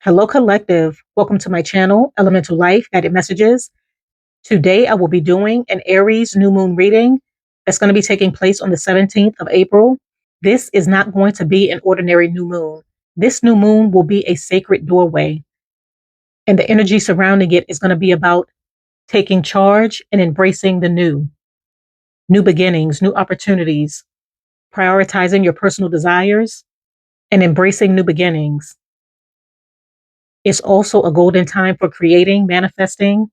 Hello, collective. Welcome to my channel, EleMental Lyfe Guided Messages. Today, I will be doing an Aries new moon reading that's going to be taking place on the 17th of April. This is not going to be an ordinary new moon. This new moon will be a sacred doorway, and the energy surrounding it is going to be about taking charge and embracing the new beginnings, new opportunities, prioritizing your personal desires, and embracing new beginnings. It's also a golden time for creating, manifesting,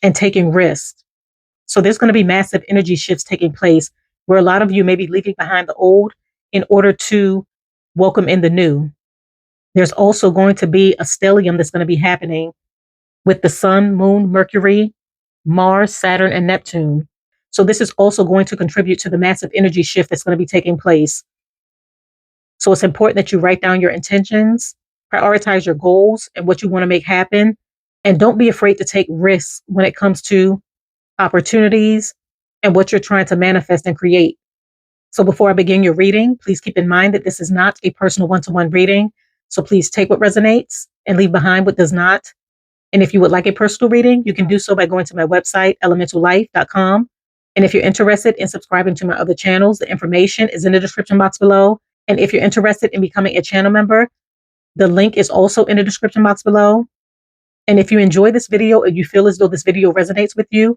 and taking risks. So there's going to be massive energy shifts taking place where a lot of you may be leaving behind the old in order to welcome in the new. There's also going to be a stellium that's going to be happening with the Sun, Moon, Mercury, Mars, Saturn, and Neptune. So this is also going to contribute to the massive energy shift that's going to be taking place. So it's important that you write down your intentions, prioritize your goals and what you want to make happen, and don't be afraid to take risks when it comes to opportunities and what you're trying to manifest and create. So before I begin your reading, please keep in mind that this is not a personal one-to-one reading. So please take what resonates and leave behind what does not. And if you would like a personal reading, you can do so by going to my website, elementallyfe.com. And if you're interested in subscribing to my other channels, the information is in the description box below. And if you're interested in becoming a channel member, the link is also in the description box below. And if you enjoy this video or you feel as though this video resonates with you,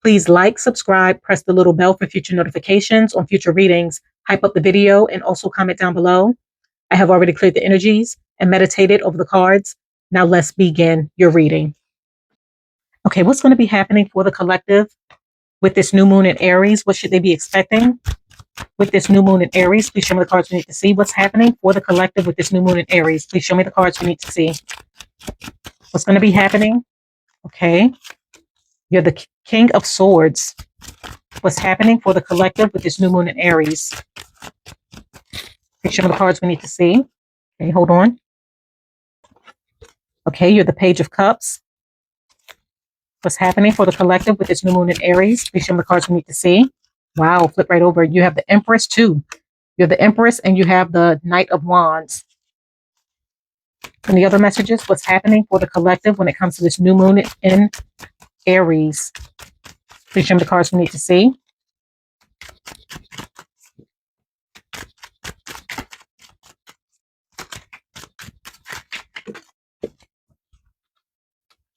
please like, subscribe, press the little bell for future notifications on future readings, hype up the video, and also comment down below. I have already cleared the energies and meditated over the cards. Now let's begin your reading. Okay, what's going to be happening for the collective with this new moon in Aries? What should they be expecting with this new moon in Aries? Please show me the cards we need to see. What's happening for the collective with this new moon in Aries? Please show me the cards we need to see. What's going to be happening? Okay. You're the King of Swords. What's happening for the collective with this new moon in Aries? Please show me the cards we need to see. Okay, hold on. Okay, you're the Page of Cups. What's happening for the collective with this new moon in Aries? Please show me the cards we need to see. Wow, flip right over. You have the Empress too. You're the Empress and you have the Knight of Wands. And the other messages, what's happening for the collective when it comes to this new moon in Aries? Please show me the cards we need to see.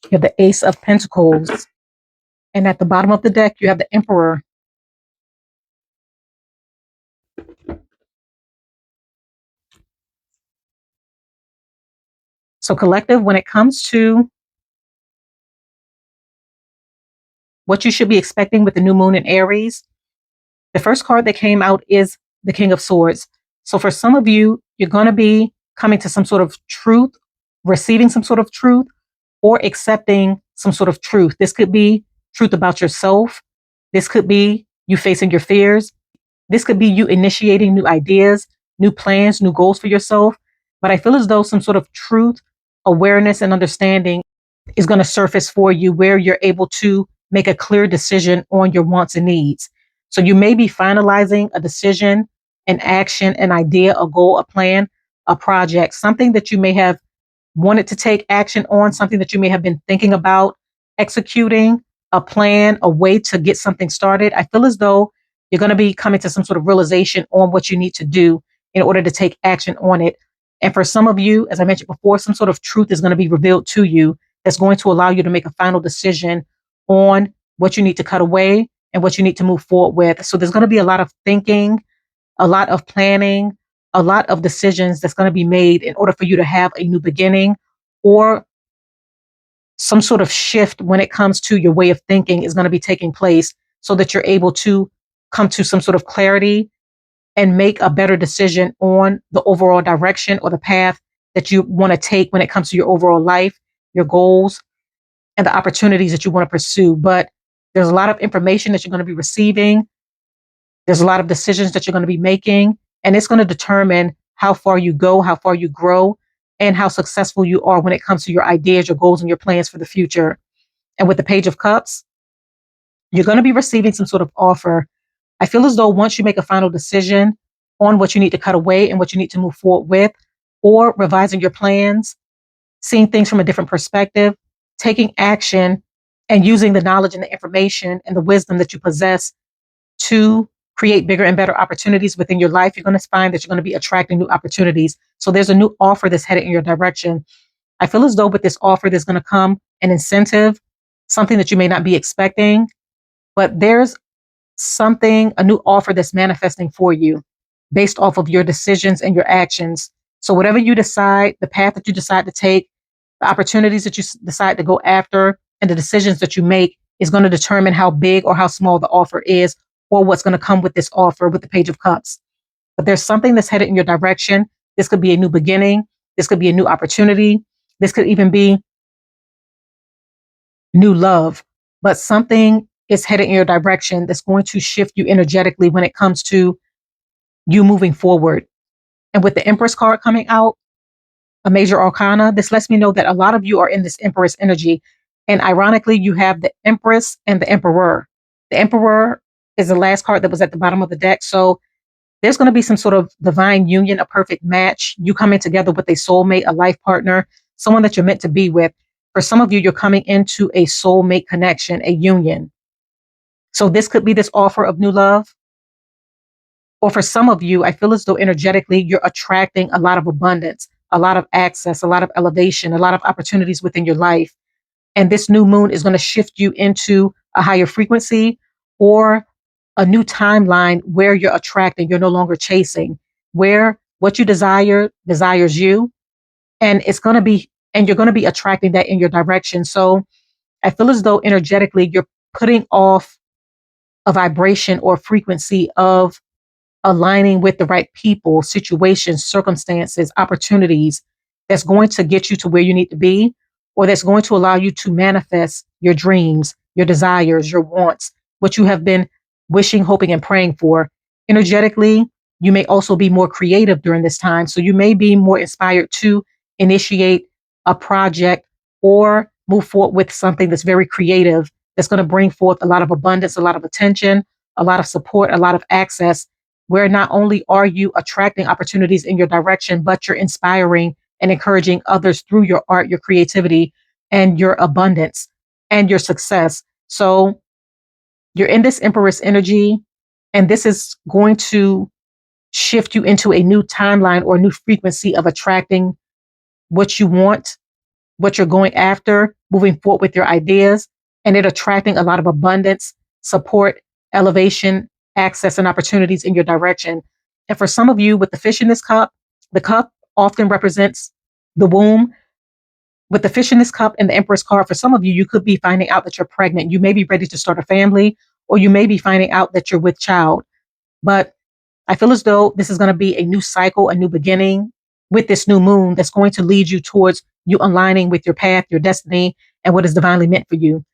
You have the Ace of Pentacles. And at the bottom of the deck, you have the Emperor. So collective, when it comes to what you should be expecting with the new moon in Aries, the first card that came out is the King of Swords. So for some of you, you're going to be coming to some sort of truth, receiving some sort of truth, or accepting some sort of truth. This could be truth about yourself. This could be you facing your fears. This could be you initiating new ideas, new plans, new goals for yourself. But I feel as though some sort of truth, awareness, and understanding is going to surface for you where you're able to make a clear decision on your wants and needs. So you may be finalizing a decision, an action, an idea, a goal, a plan, a project, something that you may have wanted to take action on, something that you may have been thinking about executing, a plan, a way to get something started. I feel as though you're going to be coming to some sort of realization on what you need to do in order to take action on it. And for some of you, as I mentioned before, some sort of truth is going to be revealed to you that's going to allow you to make a final decision on what you need to cut away and what you need to move forward with. So there's going to be a lot of thinking, a lot of planning, a lot of decisions that's going to be made in order for you to have a new beginning, or some sort of shift when it comes to your way of thinking is going to be taking place so that you're able to come to some sort of clarity and make a better decision on the overall direction or the path that you want to take when it comes to your overall life, your goals, and the opportunities that you want to pursue. But there's a lot of information that you're going to be receiving. There's a lot of decisions that you're going to be making, and it's going to determine how far you go, how far you grow, and how successful you are when it comes to your ideas, your goals, and your plans for the future. And with the Page of Cups, you're going to be receiving some sort of offer. I feel as though once you make a final decision on what you need to cut away and what you need to move forward with, or revising your plans, seeing things from a different perspective, taking action, and using the knowledge and the information and the wisdom that you possess to create bigger and better opportunities within your life. You're going to find that you're going to be attracting new opportunities. So there's a new offer that's headed in your direction. I feel as though with this offer, there's going to come an incentive, something that you may not be expecting, but there's a new offer that's manifesting for you based off of your decisions and your actions. So whatever you decide, the path that you decide to take, the opportunities that you decide to go after, and the decisions that you make is going to determine how big or how small the offer is, or what's going to come with this offer with the Page of Cups. But there's something that's headed in your direction. This could be a new beginning. This could be a new opportunity. This could even be new love, but something is headed in your direction that's going to shift you energetically when it comes to you moving forward. And with the Empress card coming out, a major arcana, this lets me know that a lot of you are in this Empress energy. And ironically, you have the Empress and the Emperor. The Emperor is the last card that was at the bottom of the deck. So there's going to be some sort of divine union, a perfect match. You coming together with a soulmate, a life partner, someone that you're meant to be with. For some of you, you're coming into a soulmate connection, a union. So this could be this offer of new love. Or for some of you, I feel as though energetically you're attracting a lot of abundance, a lot of access, a lot of elevation, a lot of opportunities within your life. And this new moon is going to shift you into a higher frequency or a new timeline where you're attracting, you're no longer chasing, where what you desire desires you. And you're going to be attracting that in your direction. So I feel as though energetically you're putting off a vibration or frequency of aligning with the right people, situations, circumstances, opportunities that's going to get you to where you need to be, or that's going to allow you to manifest your dreams, your desires, your wants, what you have been wishing, hoping, and praying for. Energetically, you may also be more creative during this time. So you may be more inspired to initiate a project or move forward with something that's very creative, that's going to bring forth a lot of abundance, a lot of attention, a lot of support, a lot of access, where not only are you attracting opportunities in your direction, but you're inspiring and encouraging others through your art, your creativity, and your abundance and your success. So you're in this Empress energy, and this is going to shift you into a new timeline or a new frequency of attracting what you want, what you're going after, moving forward with your ideas, and it attracting a lot of abundance, support, elevation, access, and opportunities in your direction. And for some of you with the fish in this cup, the cup often represents the womb. With the fish in this cup and the Empress card, for some of you, you could be finding out that you're pregnant. You may be ready to start a family, or you may be finding out that you're with child. But I feel as though this is going to be a new cycle, a new beginning with this new moon that's going to lead you towards you aligning with your path, your destiny, and what is divinely meant for you.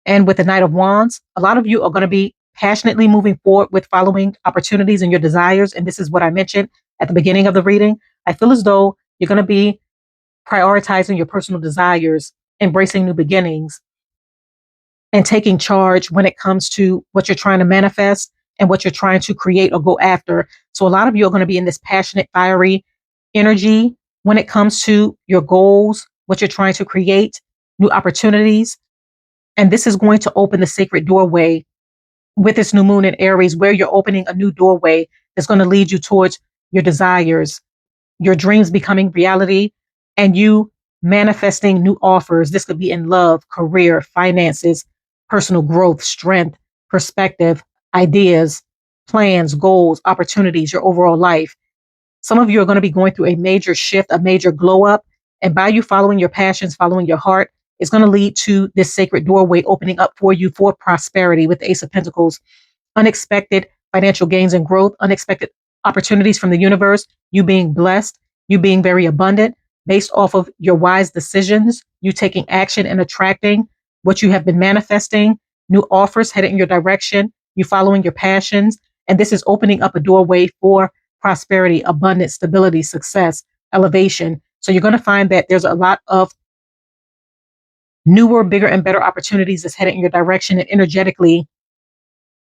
And with the Knight of Wands, a lot of you are going to be passionately moving forward with following opportunities and your desires. And this is what I mentioned at the beginning of the reading. I feel as though you're going to be prioritizing your personal desires, embracing new beginnings, and taking charge when it comes to what you're trying to manifest and what you're trying to create or go after. So a lot of you are going to be in this passionate, fiery energy when it comes to your goals, what you're trying to create, new opportunities. And this is going to open the sacred doorway with this new moon in Aries, where you're opening a new doorway that's going to lead you towards your desires, your dreams becoming reality, and you manifesting new offers. This could be in love, career, finances, personal growth, strength, perspective, ideas, plans, goals, opportunities, your overall life. Some of you are going to be going through a major shift, a major glow up. And by you following your passions, following your heart, it's going to lead to this sacred doorway opening up for you for prosperity with the Ace of Pentacles, unexpected financial gains and growth, unexpected opportunities from the universe, you being blessed, you being very abundant based off of your wise decisions, you taking action and attracting what you have been manifesting, new offers headed in your direction, you following your passions. And this is opening up a doorway for prosperity, abundance, stability, success, elevation. So you're going to find that there's a lot of newer, bigger, and better opportunities that's headed in your direction. And energetically,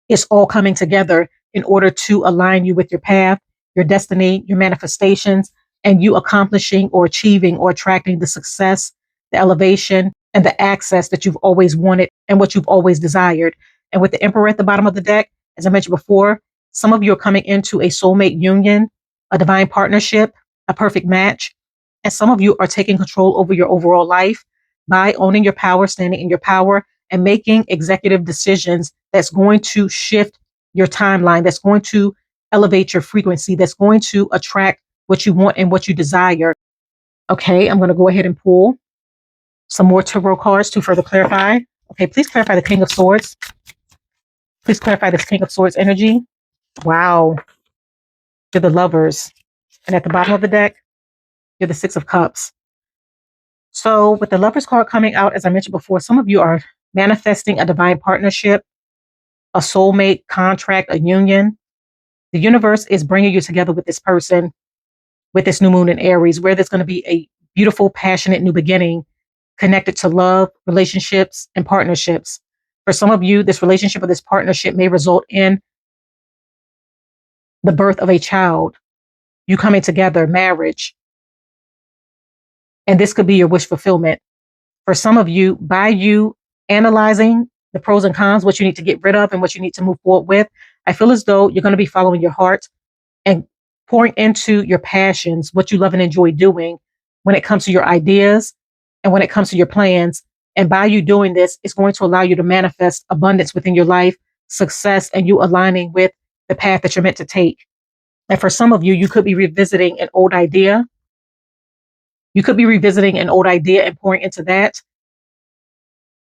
it's all coming together in order to align you with your path, your destiny, your manifestations, and you accomplishing or achieving or attracting the success, the elevation, and the access that you've always wanted and what you've always desired. And with the Emperor at the bottom of the deck, as I mentioned before, some of you are coming into a soulmate union, a divine partnership, a perfect match. And some of you are taking control over your overall life by owning your power, standing in your power, and making executive decisions that's going to shift your timeline, that's going to elevate your frequency, that's going to attract what you want and what you desire. Okay, I'm going to go ahead and pull some more tarot cards to further clarify. Okay, please clarify the King of Swords. Please clarify this King of Swords energy. Wow. You're the Lovers. And at the bottom of the deck, you're the Six of Cups. So with the Lovers card coming out, as I mentioned before, some of you are manifesting a divine partnership, a soulmate contract, a union. The universe is bringing you together with this person, with this new moon in Aries, where there's going to be a beautiful, passionate new beginning connected to love, relationships, and partnerships. For some of you, this relationship or this partnership may result in the birth of a child, you coming together, marriage. And this could be your wish fulfillment. For some of you, by you analyzing the pros and cons, what you need to get rid of and what you need to move forward with, I feel as though you're going to be following your heart and pouring into your passions, what you love and enjoy doing when it comes to your ideas and when it comes to your plans. And by you doing this, it's going to allow you to manifest abundance within your life, success, and you aligning with the path that you're meant to take. And for some of you, you could be revisiting an old idea. You could be revisiting an old idea and pouring into that.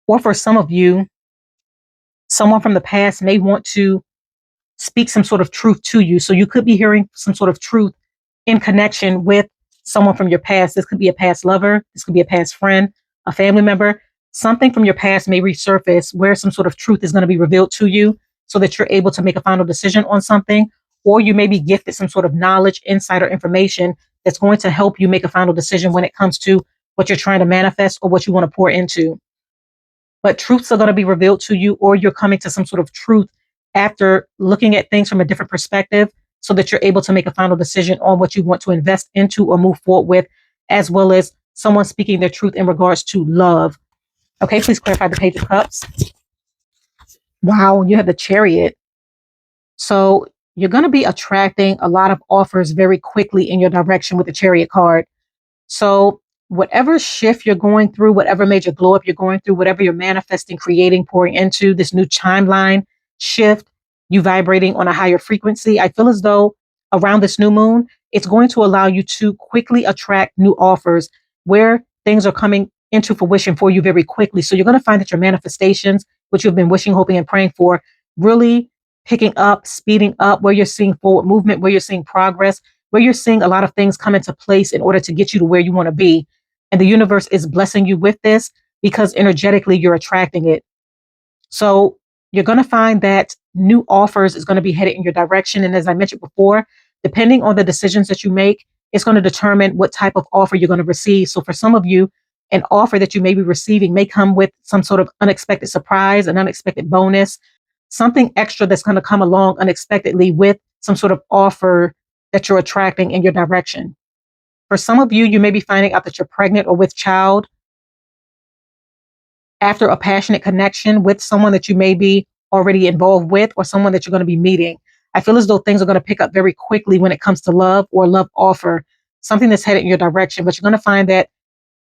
Or for some of you, someone from the past may want to speak some sort of truth to you. So you could be hearing some sort of truth in connection with someone from your past. This could be a past lover. This could be a past friend, a family member. Something from your past may resurface where some sort of truth is going to be revealed to you so that you're able to make a final decision on something. Or you may be gifted some sort of knowledge, insight, or information that's going to help you make a final decision when it comes to what you're trying to manifest or what you want to pour into. But truths are going to be revealed to you, or you're coming to some sort of truth after looking at things from a different perspective so that you're able to make a final decision on what you want to invest into or move forward with, as well as someone speaking their truth in regards to love. Okay, please clarify the Page of Cups. Wow, you have the Chariot. So you're going to be attracting a lot of offers very quickly in your direction with the Chariot card. So whatever shift you're going through, whatever major glow up you're going through, whatever you're manifesting, creating, pouring into this new timeline shift, you vibrating on a higher frequency, I feel as though around this new moon, it's going to allow you to quickly attract new offers where things are coming into fruition for you very quickly. So you're going to find that your manifestations, which you've been wishing, hoping, and praying for, really picking up, speeding up, where you're seeing forward movement, where you're seeing progress, where you're seeing a lot of things come into place in order to get you to where you want to be. And the universe is blessing you with this because energetically you're attracting it. So you're going to find that new offers is going to be headed in your direction. And as I mentioned before, depending on the decisions that you make, it's going to determine what type of offer you're going to receive. So for some of you, an offer that you may be receiving may come with some sort of unexpected surprise, an unexpected bonus, something extra that's going to come along unexpectedly with some sort of offer that you're attracting in your direction. For some of you, you may be finding out that you're pregnant or with child after a passionate connection with someone that you may be already involved with or someone that you're going to be meeting. I feel as though things are going to pick up very quickly when it comes to love or love offer, something that's headed in your direction. But you're going to find that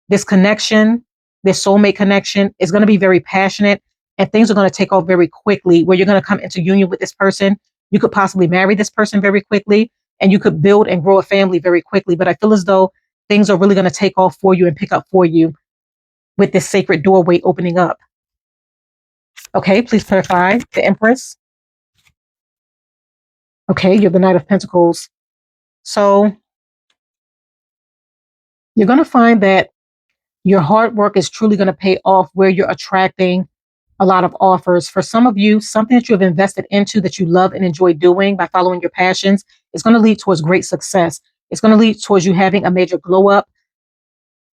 this connection, this soulmate connection is going to be very passionate and things are going to take off very quickly where you're going to come into union with this person. You could possibly marry this person very quickly and you could build and grow a family very quickly. But I feel as though things are really going to take off for you and pick up for you with this sacred doorway opening up. Okay, please clarify the Empress. Okay, you're the Knight of Pentacles. So you're going to find that your hard work is truly going to pay off where you're attracting a lot of offers. For some of you, something that you have invested into that you love and enjoy doing by following your passions is going to lead towards great success. It's going to lead towards you having a major glow up.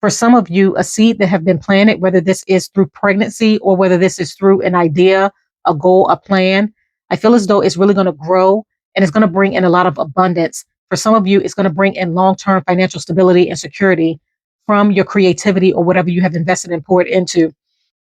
For some of you, a seed that have been planted, whether this is through pregnancy or whether this is through an idea, a goal, a plan, I feel as though it's really going to grow and it's going to bring in a lot of abundance. For some of you, it's going to bring in long-term financial stability and security from your creativity or whatever you have invested and poured into.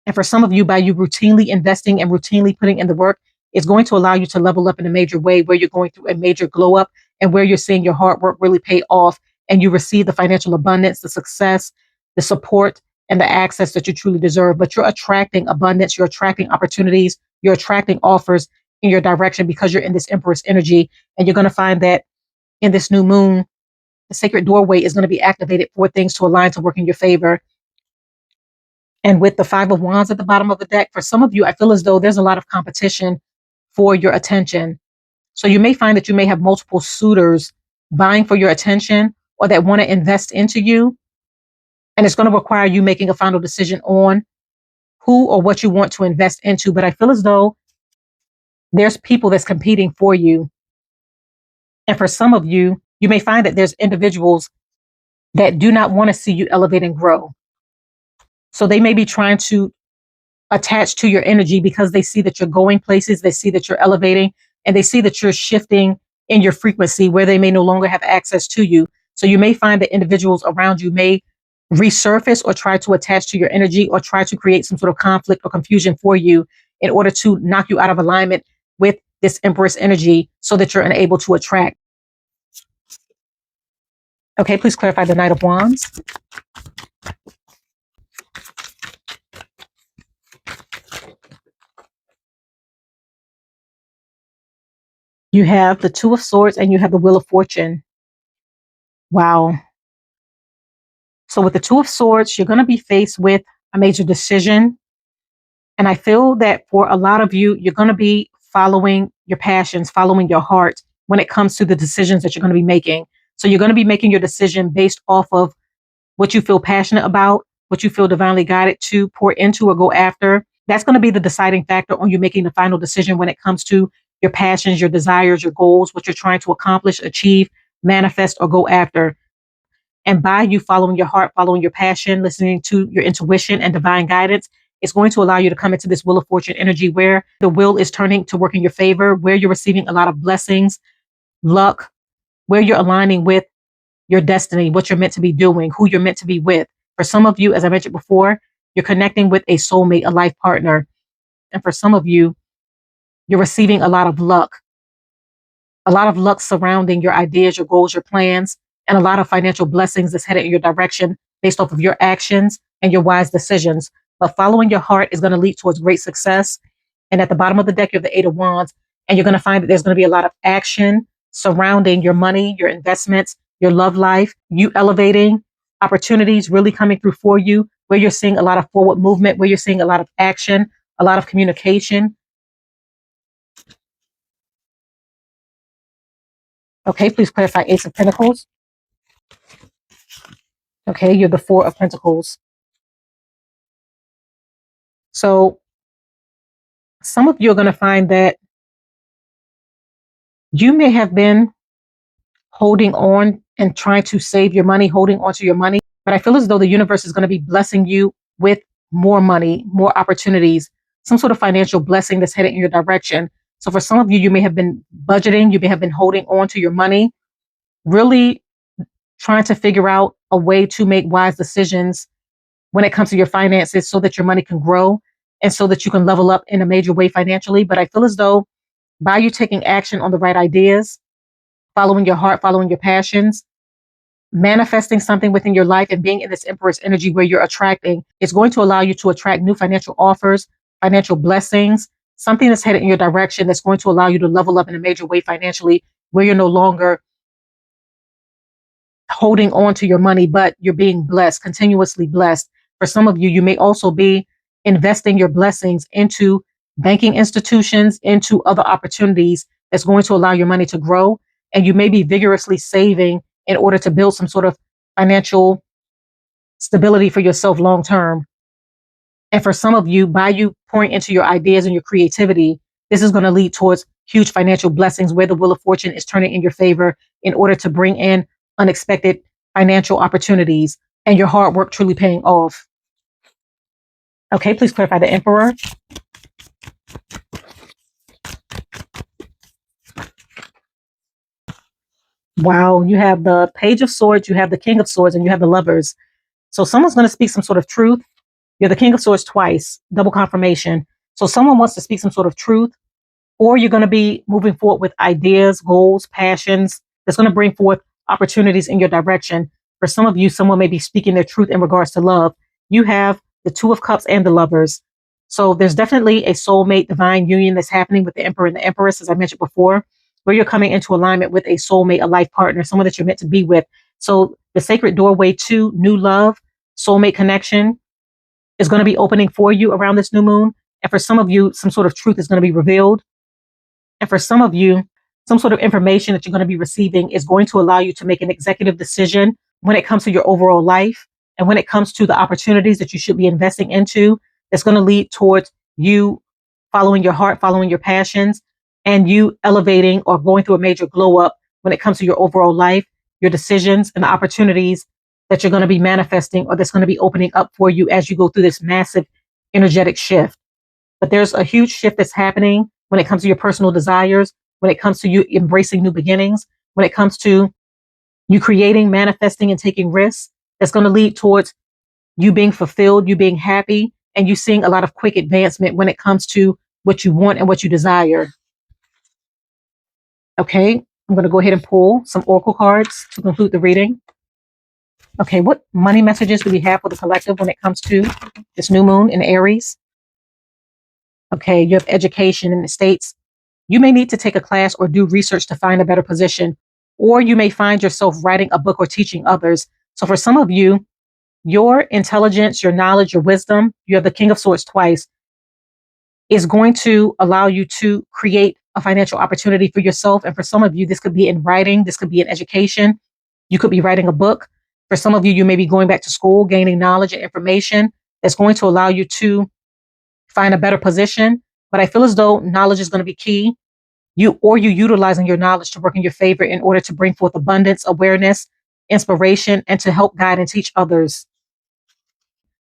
And for some of you, by you routinely investing and routinely putting in the work, it's going to allow you to level up in a major way where you're going through a major glow up and where you're seeing your hard work really pay off and you receive the financial abundance, the success, the support, and the access that you truly deserve. But you're attracting abundance, you're attracting opportunities, you're attracting offers in your direction because you're in this Empress energy. And you're going to find that in this new moon, the sacred doorway is going to be activated for things to align to work in your favor. And with the Five of Wands at the bottom of the deck, for some of you, I feel as though there's a lot of competition for your attention. So you may find that you may have multiple suitors vying for your attention or that want to invest into you. And it's going to require you making a final decision on who or what you want to invest into. But I feel as though there's people that's competing for you. And for some of you, you may find that there's individuals that do not want to see you elevate and grow. So they may be trying to attach to your energy because they see that you're going places, they see that you're elevating, and they see that you're shifting in your frequency where they may no longer have access to you. So you may find that individuals around you may resurface or try to attach to your energy or try to create some sort of conflict or confusion for you in order to knock you out of alignment with this Empress energy so that you're unable to attract. Okay, please clarify the Knight of Wands. You have the Two of Swords and you have the Wheel of Fortune. Wow. So with the Two of Swords, you're going to be faced with a major decision. And I feel that for a lot of you, you're going to be following your passions, following your heart when it comes to the decisions that you're going to be making. So you're going to be making your decision based off of what you feel passionate about, what you feel divinely guided to pour into or go after. That's going to be the deciding factor on you making the final decision when it comes to your passions, your desires, your goals, what you're trying to accomplish, achieve, manifest, or go after. And by you following your heart, following your passion, listening to your intuition and divine guidance, it's going to allow you to come into this Wheel of Fortune energy where the wheel is turning to work in your favor, where you're receiving a lot of blessings, luck, where you're aligning with your destiny, what you're meant to be doing, who you're meant to be with. For some of you, as I mentioned before, you're connecting with a soulmate, a life partner. And for some of you, you're receiving a lot of luck surrounding your ideas, your goals, your plans, and a lot of financial blessings that's headed in your direction based off of your actions and your wise decisions. But following your heart is going to lead towards great success. And at the bottom of the deck, you have the Eight of Wands, and you're going to find that there's going to be a lot of action surrounding your money, your investments, your love life, you elevating, opportunities really coming through for you, where you're seeing a lot of forward movement, where you're seeing a lot of action, a lot of communication. Okay, please clarify Ace of Pentacles. Okay, you're the Four of Pentacles. So some of you are going to find that you may have been holding on and trying to save your money, holding on to your money. But I feel as though the universe is going to be blessing you with more money, more opportunities, some sort of financial blessing that's headed in your direction. So for some of you, you may have been budgeting, you may have been holding on to your money, really trying to figure out a way to make wise decisions when it comes to your finances so that your money can grow and so that you can level up in a major way financially. But I feel as though by you taking action on the right ideas, following your heart, following your passions, manifesting something within your life and being in this Empress energy where you're attracting, it's going to allow you to attract new financial offers, financial blessings, something that's headed in your direction that's going to allow you to level up in a major way financially where you're no longer holding on to your money, but you're being blessed, continuously blessed. For some of you, you may also be investing your blessings into banking institutions, into other opportunities that's going to allow your money to grow. And you may be vigorously saving in order to build some sort of financial stability for yourself long term. And for some of you, by you pouring into your ideas and your creativity, this is going to lead towards huge financial blessings where the Wheel of Fortune is turning in your favor in order to bring in unexpected financial opportunities and your hard work truly paying off. Okay, please clarify the Emperor. Wow, you have the Page of Swords, you have the King of Swords, and you have the Lovers. So someone's going to speak some sort of truth. You're the King of Swords twice, double confirmation. So someone wants to speak some sort of truth, or you're going to be moving forward with ideas, goals, passions that's going to bring forth opportunities in your direction. For some of you, someone may be speaking their truth in regards to love. You have the Two of Cups and the Lovers. So there's definitely a soulmate divine union that's happening with the Emperor and the Empress, as I mentioned before, where you're coming into alignment with a soulmate, a life partner, someone that you're meant to be with. So the sacred doorway to new love, soulmate connection is going to be opening for you around this new moon. And for some of you, some sort of truth is going to be revealed. And for some of you, some sort of information that you're going to be receiving is going to allow you to make an executive decision when it comes to your overall life and when it comes to the opportunities that you should be investing into. That's going to lead towards you following your heart, following your passions, and you elevating or going through a major glow up when it comes to your overall life, your decisions, and the opportunities that you're going to be manifesting or that's going to be opening up for you as you go through this massive energetic shift. But there's a huge shift that's happening when it comes to your personal desires, when it comes to you embracing new beginnings, when it comes to you creating, manifesting, and taking risks. That's going to lead towards you being fulfilled, you being happy, and you seeing a lot of quick advancement when it comes to what you want and what you desire. Okay, I'm going to go ahead and pull some oracle cards to conclude the reading. Okay, what money messages do we have for the collective when it comes to this new moon in Aries? Okay, you have education, and it states you may need to take a class or do research to find a better position, or you may find yourself writing a book or teaching others. So for some of you, your intelligence, your knowledge, your wisdom, you have the King of Swords twice, is going to allow you to create a financial opportunity for yourself. And for some of you, this could be in writing, this could be in education. You could be writing a book. For some of you, you may be going back to school, gaining knowledge and information that's going to allow you to find a better position. But I feel as though knowledge is going to be key. You utilizing your knowledge to work in your favor in order to bring forth abundance, awareness, inspiration, and to help guide and teach others.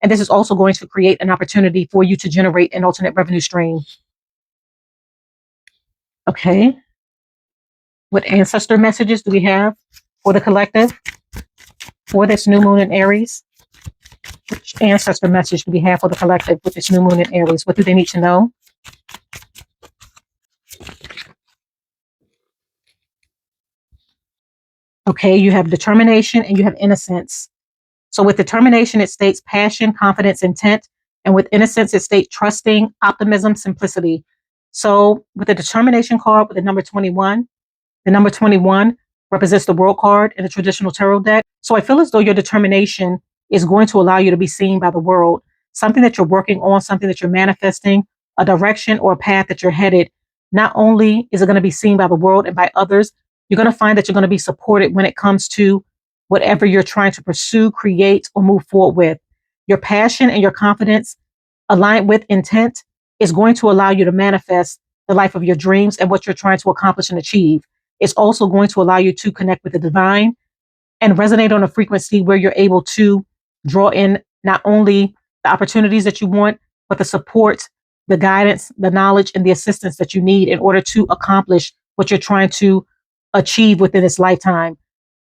And this is also going to create an opportunity for you to generate an alternate revenue stream. Okay. What ancestor messages do we have for the collective for this new moon in Aries? Which ancestor message do we have for the collective with this new moon in Aries? What do they need to know? Okay, you have determination and you have innocence. So with determination, it states passion, confidence, intent. And with innocence, it states trusting, optimism, simplicity. So with the determination card with the number 21 represents the world card in the traditional tarot deck. So I feel as though your determination is going to allow you to be seen by the world. Something that you're working on, something that you're manifesting, a direction or a path that you're headed. Not only is it going to be seen by the world and by others, you're going to find that you're going to be supported when it comes to whatever you're trying to pursue, create, or move forward with. Your passion and your confidence aligned with intent is going to allow you to manifest the life of your dreams and what you're trying to accomplish and achieve. It's also going to allow you to connect with the divine and resonate on a frequency where you're able to draw in not only the opportunities that you want, but the support, the guidance, the knowledge, and the assistance that you need in order to accomplish what you're trying to achieve within this lifetime.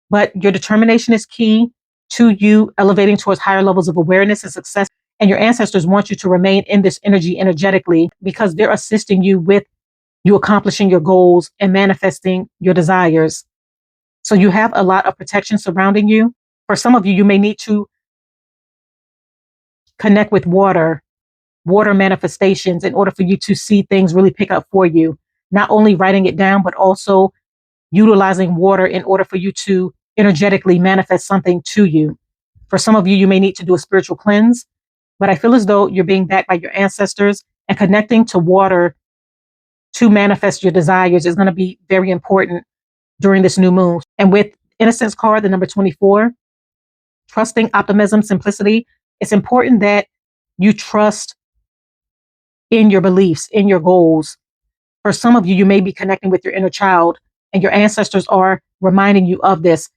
But your determination is key to you elevating towards higher levels of awareness and success. And your ancestors want you to remain in this energy energetically because they're assisting you with you accomplishing your goals and manifesting your desires. So you have a lot of protection surrounding you. For some of you, you may need to connect with water manifestations in order for you to see things really pick up for you. Not only writing it down, but also utilizing water in order for you to energetically manifest something to you. For some of you, you may need to do a spiritual cleanse, but I feel as though you're being backed by your ancestors and connecting to water to manifest your desires is going to be very important during this new moon. And with Innocence card, the number 24, trusting, optimism, simplicity, it's important that you trust in your beliefs, in your goals. For some of you, you may be connecting with your inner child, and your ancestors are reminding you of this.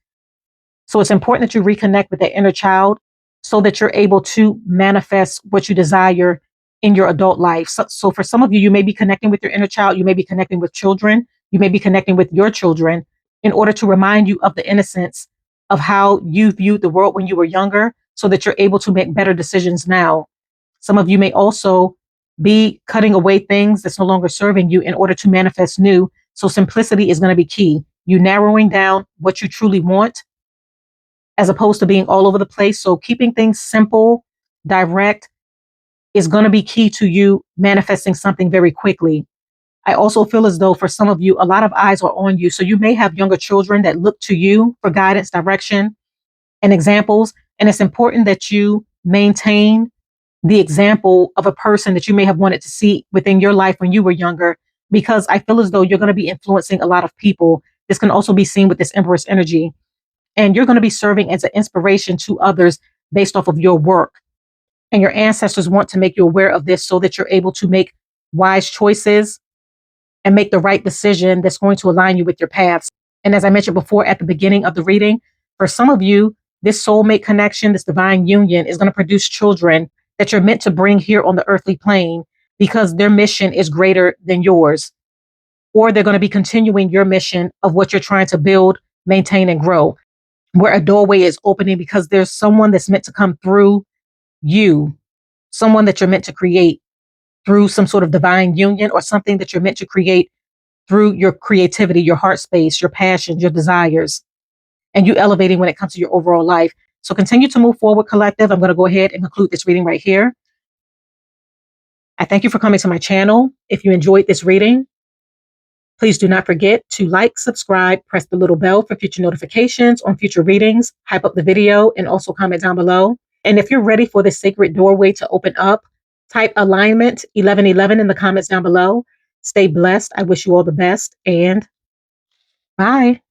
So it's important that you reconnect with that inner child so that you're able to manifest what you desire in your adult life. So for some of you, you may be connecting with your inner child. You may be connecting with children. You may be connecting with your children in order to remind you of the innocence of how you viewed the world when you were younger so that you're able to make better decisions now. Some of you may also be cutting away things that's no longer serving you in order to manifest new. So simplicity is going to be key. You narrowing down what you truly want as opposed to being all over the place. So keeping things simple, direct is going to be key to you manifesting something very quickly. I also feel as though for some of you, a lot of eyes are on you. So you may have younger children that look to you for guidance, direction, and examples. And it's important that you maintain the example of a person that you may have wanted to see within your life when you were younger, because I feel as though you're going to be influencing a lot of people. This can also be seen with this Empress energy. And you're going to be serving as an inspiration to others based off of your work. And your ancestors want to make you aware of this so that you're able to make wise choices and make the right decision that's going to align you with your paths. And as I mentioned before at the beginning of the reading, for some of you, this soulmate connection, this divine union is going to produce children that you're meant to bring here on the earthly plane because their mission is greater than yours. Or they're going to be continuing your mission of what you're trying to build, maintain, and grow, where a doorway is opening because there's someone that's meant to come through you, someone that you're meant to create through some sort of divine union, or something that you're meant to create through your creativity, your heart space, your passions, your desires, and you elevating when it comes to your overall life. So continue to move forward, collective. I'm going to go ahead and conclude this reading right here. I thank you for coming to my channel. If you enjoyed this reading, please do not forget to like, subscribe, press the little bell for future notifications on future readings, hype up the video, and also comment down below. And if you're ready for the sacred doorway to open up, type alignment 1111 in the comments down below. Stay blessed. I wish you all the best, and bye.